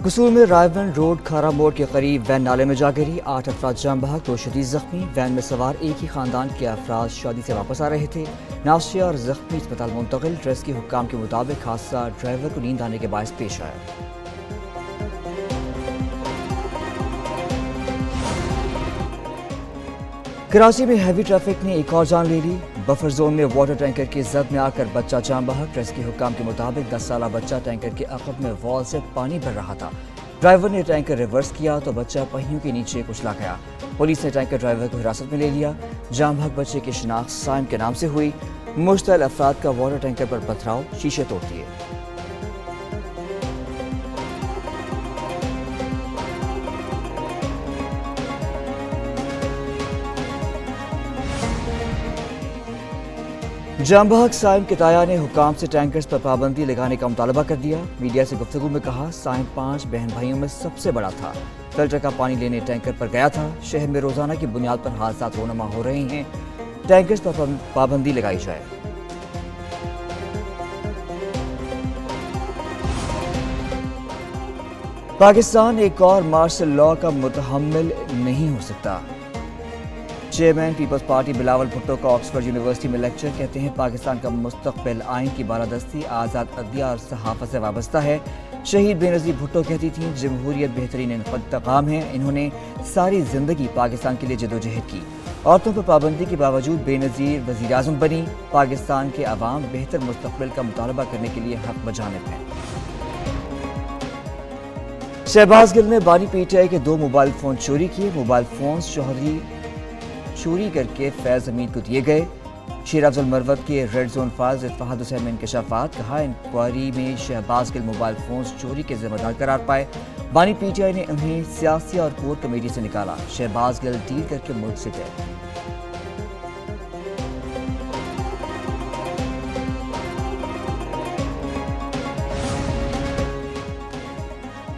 قصور میں رائیون روڈ کھارا موڑ کے قریب وین نالے میں جا گری، 8 افراد جاں بحق، 2 شدید زخمی۔ وین میں سوار ایک ہی خاندان کے افراد شادی سے واپس آ رہے تھے۔ ناشیہ اور زخمی اسپتال منتقل۔ ریسکیو حکام کے مطابق حادثہ ڈرائیور کو نیند آنے کے باعث پیش آیا۔ کراچی میں ہیوی ٹریفک نے ایک اور جان لے لی۔ بفر زون میں واٹر ٹینکر کی زد میں آ کر بچہ جاں بحق۔ ریسکیو حکام کے مطابق 10 سالہ بچہ ٹینکر کے عقب میں وال سے پانی بھر رہا تھا۔ ڈرائیور نے ٹینکر ریورس کیا تو بچہ پہیوں کے نیچے کچلا گیا۔ پولیس نے ٹینکر ڈرائیور کو حراست میں لے لیا۔ جاں بحق بچے کی شناخت سائم کے نام سے ہوئی۔ مشتعل افراد کا واٹر ٹینکر پر پتھراؤ، شیشے توڑ دیے۔ جاں بحق سائم کتایا نے حکام سے ٹینکرز پر پابندی لگانے کا مطالبہ کر دیا۔ میڈیا سے گفتگو میں کہا، سائم 5 بہن بھائیوں میں سب سے بڑا تھا۔ فلٹر کا پانی لینے ٹینکر پر گیا تھا۔ شہر میں روزانہ کی بنیاد پر حادثات رونما ہو رہے ہیں، ٹینکرز پر پابندی لگائی جائے۔ پاکستان ایک اور مارشل لاء کا متحمل نہیں ہو سکتا۔ Chairman People's Party Bilawal Bhutto کا آکسفورڈ یونیورسٹی میں لیکچر۔ کہتے ہیں پاکستان کا مستقبل آئین کی بالادستی، آزاد عدلیہ اور صحافت سے وابستہ ہے۔ شہید بے نظیر بھٹو کہتی تھیں، جمہوریت بہترین انتقام ہے۔ انہوں نے ساری زندگی پاکستان کے لیے جدوجہد کی۔ عورتوں پر پابندی کے باوجود بے نظیر وزیر اعظم بنی۔ پاکستان کے عوام بہتر مستقبل کا مطالبہ کرنے کے لیے حق بجانب ہیں۔ شہباز گل نے بانی پی ٹی آئی کے 2 موبائل فون چوری کیے۔ موبائل فونز چوری کر کے فیض حمید کو دیے گئے۔ شیر افضل مروت کے ریڈ زون فائلز اتفاق حسین میں انکشافات۔ کہا، انکوائری میں شہباز گل موبائل فونز چوری کے ذمہ دار قرار پائے۔ بانی پی ٹی آئی نے انہیں سیاسی اور کور کمیٹی سے نکالا۔ شہباز گل ڈیل کر کے ملک سے گئے۔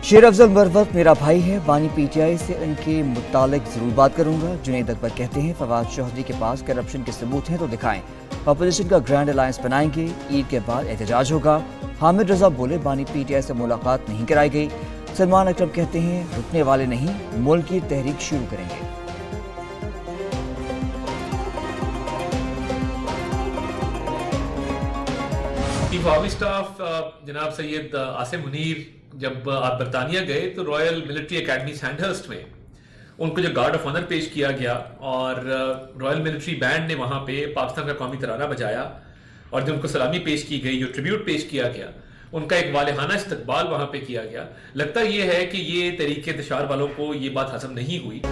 شیر افضل مروت میرا بھائی ہے، بانی پی ٹی آئی سے ان کے متعلق ضرور بات کروں گا۔ جنید اکبر کہتے ہیں، فواد چوہدری کے پاس کرپشن کے ثبوت ہیں تو دکھائیں، اپوزیشن کا گرینڈ الائنس بنائیں گے، عید کے بعد احتجاج ہوگا۔ حامد رضا بولے، بانی پی ٹی آئی سے ملاقات نہیں کرائی گئی۔ سلمان اکرم کہتے ہیں، رکنے والے نہیں، ملک کی تحریک شروع کریں گے۔ چیف آف اسٹاف جناب سید عاصم منیر جب آپ برطانیہ گئے تو رائل ملٹری اکیڈمی سینڈہرسٹ میں ان کو جو گارڈ آف آنر پیش کیا گیا اور رائل ملٹری بینڈ نے وہاں پہ پاکستان کا قومی ترانہ بجایا اور جو ان کو سلامی پیش کی گئی، جو ٹریبیوٹ پیش کیا گیا، ان کا ایک والہانہ استقبال وہاں پہ کیا گیا۔ لگتا یہ ہے کہ یہ تحریک انتشار والوں کو یہ بات ہضم نہیں ہوئی۔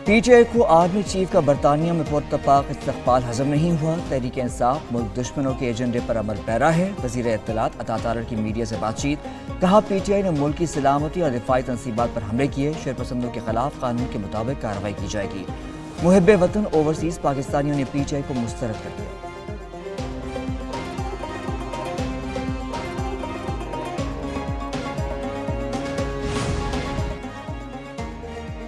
پی ٹی آئی کو آرمی چیف کا برطانیہ میں پراتفاق استقبال ہضم نہیں ہوا۔ تحریک انصاف ملک دشمنوں کے ایجنڈے پر عمل پیرا ہے۔ وزیر اطلاعات عطا تارڑ کی میڈیا سے بات چیت۔ کہا، پی ٹی آئی نے ملک کی سلامتی اور دفاعی تنصیبات پر حملے کیے۔ شرپسندوں کے خلاف قانون کے مطابق کارروائی کی جائے گی۔ محب وطن اوورسیز پاکستانیوں نے پی ٹی آئی کو مسترد کر دیا۔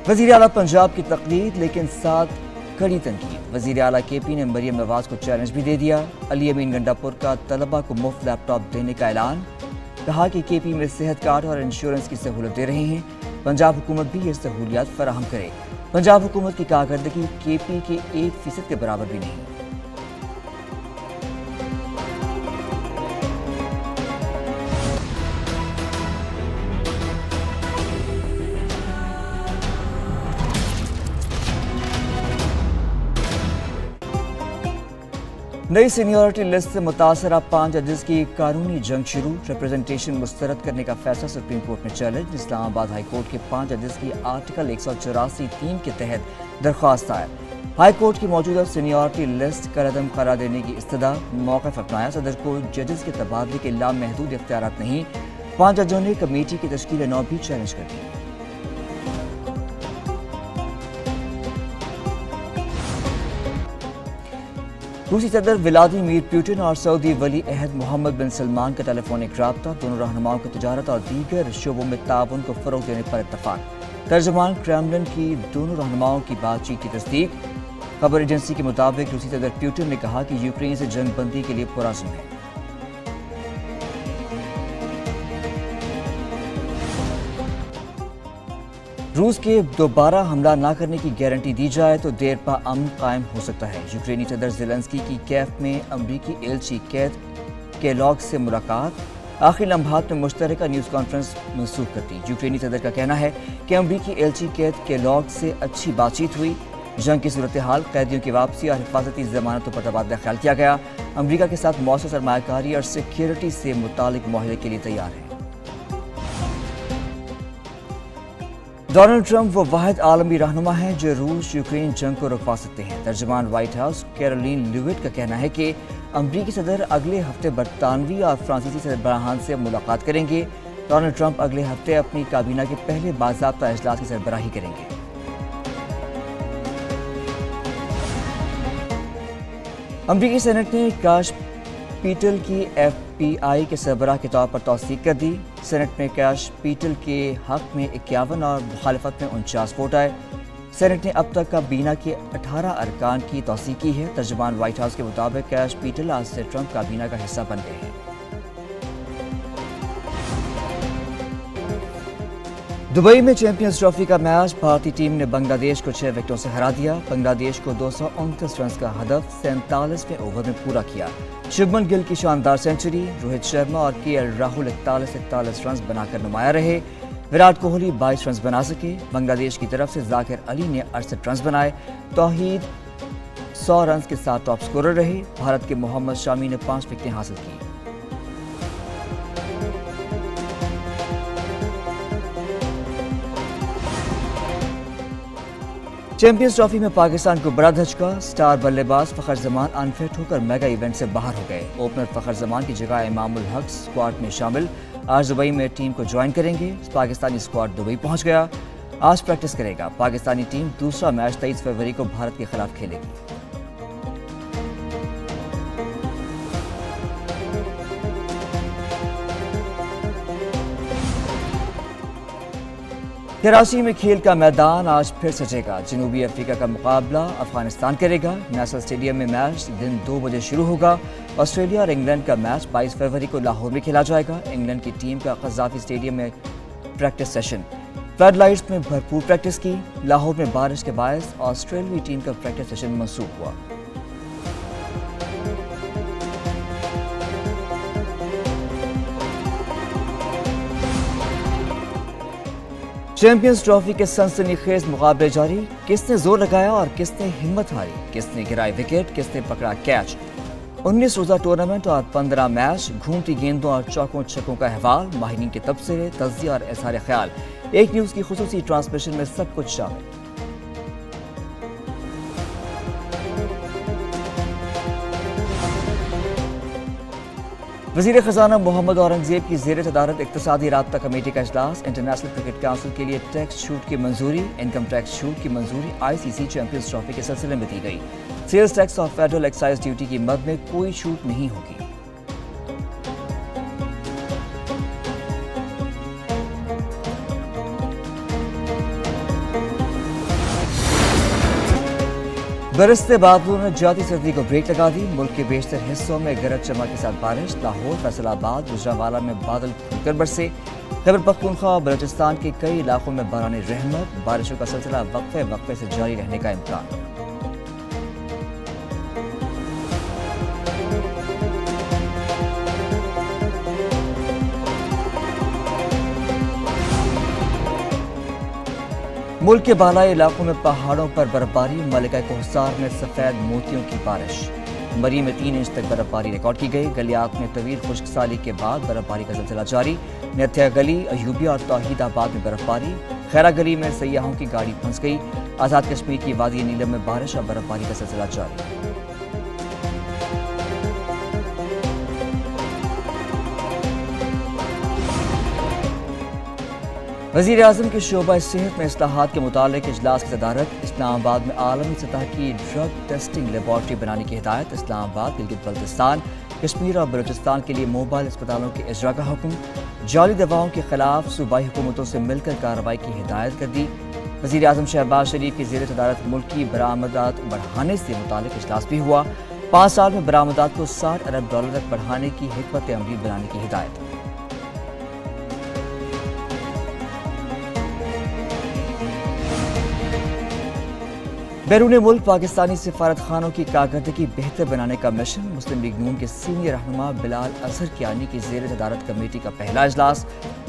وزیر اعلیٰ پنجاب کی تقلید لیکن ساتھ کڑی تنقید۔ وزیر اعلیٰ کے پی نے مریم نواز کو چیلنج بھی دے دیا۔ علی امین گنڈا پور کا طلبہ کو مفت لیپ ٹاپ دینے کا اعلان۔ کہا کہ کے پی میں صحت کارڈ اور انشورنس کی سہولت دے رہے ہیں، پنجاب حکومت بھی یہ سہولیات فراہم کرے۔ پنجاب حکومت کی کارکردگی کے پی کے 1% کے برابر بھی نہیں۔ نئی سینیورٹی لسٹ سے متاثرہ 5 ججز کی قانونی جنگ شروع۔ ریپرزنٹیشن مسترد کرنے کا فیصلہ سپریم کورٹ میں چیلنج۔ اسلام آباد ہائی کورٹ کے 5 ججز کی آرٹیکل 184(3) کے تحت درخواست دائر۔ ہائی کورٹ کی موجودہ سینیورٹی لسٹ کالعدم قرار دینے کی استدعا۔ موقف اپنایا، صدر کو ججز کے تبادلے کے لامحدود اختیارات نہیں۔ 5 ججوں نے کمیٹی کی تشکیل نو بھی چیلنج کر دی۔ روسی صدر ولادیمیر پوٹن اور سعودی ولی عہد محمد بن سلمان کا ٹیلی فونک رابطہ۔ دونوں رہنماؤں کو تجارت اور دیگر شعبوں میں تعاون کو فروغ دینے پر اتفاق۔ ترجمان کریملن کی دونوں رہنماؤں کی بات چیت کی تصدیق۔ خبر ایجنسی کے مطابق روسی صدر پوٹن نے کہا کہ یوکرین سے جنگ بندی کے لیے پرعزم ہے۔ روس کے دوبارہ حملہ نہ کرنے کی گارنٹی دی جائے تو دیر پا امن قائم ہو سکتا ہے۔ یوکرینی صدر زیلنسکی کی کیف میں امریکی ایلچی کیتھ کیلاگ سے ملاقات، آخری لمحات میں مشترکہ نیوز کانفرنس منسوخ کر دی۔ یوکرینی صدر کا کہنا ہے کہ امریکی ایلچی کیتھ کیلاگ سے اچھی بات چیت ہوئی، جنگ کی صورتحال، قیدیوں کی واپسی اور حفاظتی ضمانتوں پر تبادلہ خیال کیا گیا۔ امریکہ کے ساتھ مؤثر سرمایہ کاری اور سیکیورٹی سے متعلق معاہدے کے لیے تیار ہے۔ ڈونلڈ ٹرمپ وہ واحد عالمی رہنما ہیں جو روس یوکرین جنگ کو رکوا سکتے ہیں۔ ترجمان وائٹ ہاؤس کیرولین لیوٹ کا کہنا ہے کہ امریکی صدر اگلے ہفتے برطانوی اور فرانسیسی سربراہان سے ملاقات کریں گے۔ ڈونلڈ ٹرمپ اگلے ہفتے اپنی کابینہ کے پہلے باضابطہ اجلاس کی سربراہی کریں گے۔ امریکی سینٹ نے کاش پیٹل کی ایف پی آئی کے سربراہ کے طور پر توثیق کر دی۔ سینٹ میں کاش پیٹل کے حق میں 51 اور مخالفت میں 49 ووٹ آئے۔ سینٹ نے اب تک کابینہ کے 18 ارکان کی توثیق کی ہے۔ ترجمان وائٹ ہاؤس کے مطابق کاش پیٹل آج سے ٹرمپ کابینہ کا حصہ بن گئے ہیں۔ دبئی میں چیمپئنز ٹرافی کا میچ بھارتی ٹیم نے بنگلہ دیش کو 6 وکٹوں سے ہرا دیا۔ بنگلہ دیش کو 229 رنز کا ہدف 47ویں اوور میں پورا کیا۔ شبمن گل کی شاندار سنچری، روہت شرما اور کے ایل راہل 41 رنز بنا کر نمایاں رہے۔ وراٹ کوہلی 22 رنز بنا سکے۔ بنگلہ دیش کی طرف سے ذاکر علی نے 68 رنز بنائے۔ توحید 100 رنز کے ساتھ ٹاپ سکورر رہے۔ بھارت کے محمد شامی نے 5 وکٹیں حاصل کی۔ چیمپئنز ٹرافی میں پاکستان کو بڑا دھچکا، سٹار بلے باز فخر زمان انفٹ ہو کر میگا ایونٹ سے باہر ہو گئے۔ اوپنر فخر زمان کی جگہ امام الحق سکواڈ میں شامل، آج دبئی میں ٹیم کو جوائن کریں گے۔ پاکستانی سکواڈ دبئی پہنچ گیا، آج پریکٹس کرے گا۔ پاکستانی ٹیم دوسرا میچ 23 فروری کو بھارت کے خلاف کھیلے گی۔ کراچی میں کھیل کا میدان آج پھر سجے گا۔ جنوبی افریقہ کا مقابلہ افغانستان کرے گا۔ نیشنل اسٹیڈیم میں میچ دن 2 بجے شروع ہوگا۔ آسٹریلیا اور انگلینڈ کا میچ 22 فروری کو لاہور میں کھیلا جائے گا۔ انگلینڈ کی ٹیم کا قذافی اسٹیڈیم میں پریکٹس سیشن، فلڈ لائٹس میں بھرپور پریکٹس کی۔ لاہور میں بارش کے باعث آسٹریلوی ٹیم کا پریکٹس سیشن منسوخ ہوا۔ چیمپئنز ٹرافی کے سنسنی خیز مقابلے جاری، کس نے زور لگایا اور کس نے ہمت ہاری، کس نے گرائے وکٹ، کس نے پکڑا کیچ۔ 19 روزہ ٹورنامنٹ اور 15 میچ، گھومتی گیندوں اور چوکوں چھکوں کا احوال، ماہرین کے تبصرے، تجزیہ اور اظہار خیال، ایک نیوز کی خصوصی ٹرانسمیشن میں سب کچھ شامل۔ وزیر خزانہ محمد اورنگزیب کی زیر صدارت اقتصادی رابطہ کمیٹی کا اجلاس، انٹرنیشنل کرکٹ کونسل کے لیے ٹیکس چھوٹ کی منظوری، انکم ٹیکس چھوٹ کی منظوری آئی سی سی چیمپئنز ٹرافی کے سلسلے میں دی گئی۔ سیلز ٹیکس اور فیڈرل ایکسائز ڈیوٹی کی مد میں کوئی چھوٹ نہیں ہوگی۔ برستے بادلوں نے جاتی سردی کو بریک لگا دی۔ ملک کے بیشتر حصوں میں گرج چمک کے ساتھ بارش، لاہور، فیصل آباد، گوجرانوالہ میں بادل کھل کر برسے۔ خیبر پختونخوا اور بلوچستان کے کئی علاقوں میں باران رحمت، بارشوں کا سلسلہ وقفے وقفے سے جاری رہنے کا امکان۔ ملک کے بالائی علاقوں میں پہاڑوں پر برفباری، ملکہ کوہسار میں سفید موتیوں کی بارش۔ مری میں 3 انچ تک برفباری ریکارڈ کی گئی۔ گلیات میں طویل خشک سالی کے بعد برفباری کا سلسلہ جاری۔ نیتھیا گلی، ایوبیہ اور توحید آباد میں برفباری۔ خیرہ گلی میں سیاحوں کی گاڑی پھنس گئی۔ آزاد کشمیر کی وادی نیلم میں بارش اور برفباری کا سلسلہ جاری۔ وزیر اعظم کے شعبہ صحت میں اصلاحات کے متعلق اجلاس کی صدارت، اسلام آباد میں عالمی سطح کی ڈرگ ٹیسٹنگ لیبارٹری بنانے کی ہدایت، اسلام آباد، گلگت بلتستان، کشمیر اور بلوچستان کے لیے موبائل اسپتالوں کے اجرا کا حکم، جعلی دواؤں کے خلاف صوبائی حکومتوں سے مل کر کارروائی کی ہدایت کر دی۔ وزیر اعظم شہباز شریف کی زیر صدارت ملکی برآمدات بڑھانے سے متعلق اجلاس بھی ہوا۔ 5 سال میں برآمدات کو $60 ارب تک بڑھانے کی حکمت عملی بنانے کی ہدایت۔ بیرون ملک پاکستانی سفارت خانوں کی کارکردگی بہتر بنانے کا مشن، مسلم لیگ نون کے سینئر رہنما بلال اظہر کیانی کی زیر صدارت کمیٹی کا پہلا اجلاس،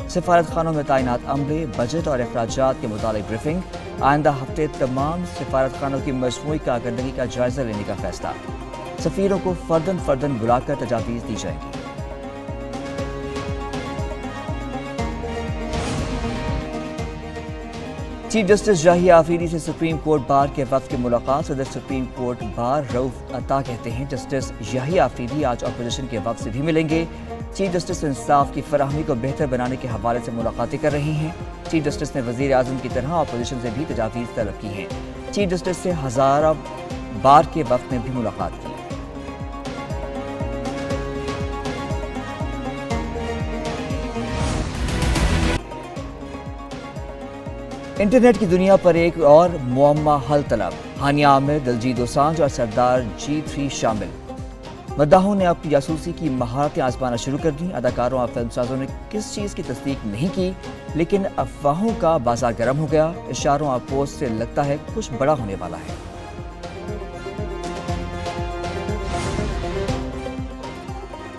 سفارت خانوں میں تعینات عملے، بجٹ اور اخراجات کے متعلق بریفنگ، آئندہ ہفتے تمام سفارت خانوں کی مجموعی کارکردگی کا جائزہ لینے کا فیصلہ، سفیروں کو فرداً بلا کر تجاویز دی جائیں گی۔ چیف جسٹس یحییٰ آفریدی سے سپریم کورٹ بار کے وفد کی ملاقات، صدر سپریم کورٹ بار رؤف عطا کہتے ہیں جسٹس یحییٰ آفریدی آج اپوزیشن کے وفد سے بھی ملیں گے۔ چیف جسٹس انصاف کی فراہمی کو بہتر بنانے کے حوالے سے ملاقاتیں کر رہے ہیں۔ چیف جسٹس نے وزیر اعظم کی طرح اپوزیشن سے بھی تجاویز طلب کی ہیں۔ چیف جسٹس سے ہزارہ بار کے وفد نے بھی ملاقات کی۔ انٹرنیٹ کی دنیا پر ایک اور معمہ حل طلب، ہانیہ عامر، دلجیت دوسانجھ اور سردار G3 شامل۔ مداحوں نے اپنی جاسوسی کی مہارتیں آزمانا شروع کر دیں۔ اداکاروں اور فلم سازوں نے کس چیز کی تصدیق نہیں کی، لیکن افواہوں کا بازار گرم ہو گیا۔ اشاروں اور پوسٹ سے لگتا ہے کچھ بڑا ہونے والا ہے۔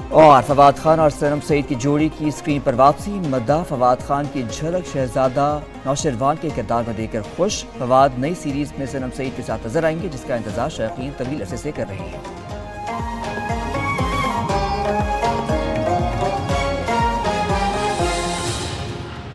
اور فواد خان اور سنم سعید کی جوڑی کی اسکرین پر واپسی، مداح فواد خان کی جھلک شہزادہ نوشروان کے کردار میں دے کر خوش۔ فواد نئی سیریز میں سنم سعید کے ساتھ نظر آئیں گے، جس کا انتظار شائقین طویل عرصے سے کر رہے ہیں۔